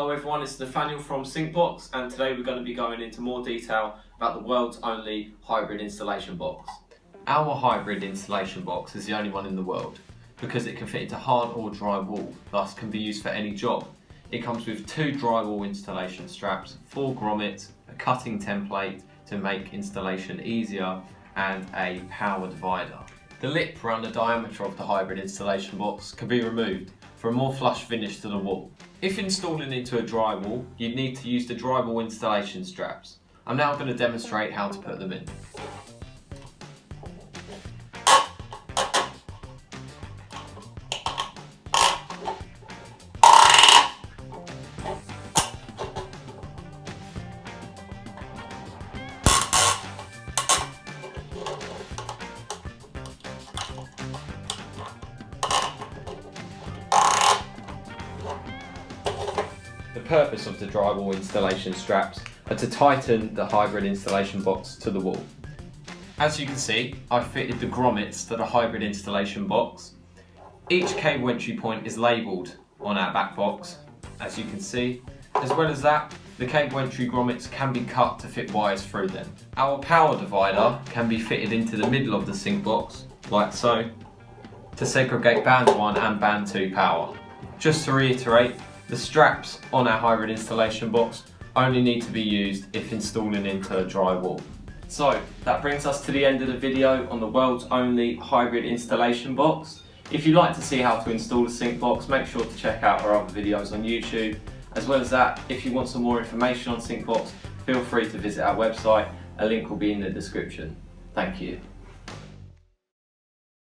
Hello everyone, it's Nathaniel from Syncbox, and today we're going to be going into more detail about the world's only hybrid installation box. Our hybrid installation box is the only one in the world because it can fit into hard or dry wall, thus can be used for any job. It comes with 2 drywall installation straps, 4 grommets, a cutting template to make installation easier, and a power divider. The lip around the diameter of the hybrid installation box can be removed for a more flush finish to the wall. If installing into a drywall, you'd need to use the drywall installation straps. I'm now going to demonstrate how to put them in. The purpose of the drywall installation straps are to tighten the hybrid installation box to the wall. As you can see, I've fitted the grommets to the hybrid installation box. Each cable entry point is labelled on our back box, as you can see. As well as that, the cable entry grommets can be cut to fit wires through them. Our power divider can be fitted into the middle of the sync box, like so, to segregate band 1 and band 2 power. Just to reiterate, the straps on our hybrid installation box only need to be used if installing into a drywall. So that brings us to the end of the video on the world's only hybrid installation box. If you'd like to see how to install a sync box, make sure to check out our other videos on YouTube. As well as that, if you want some more information on Syncbox, feel free to visit our website. A link will be in the description. Thank you.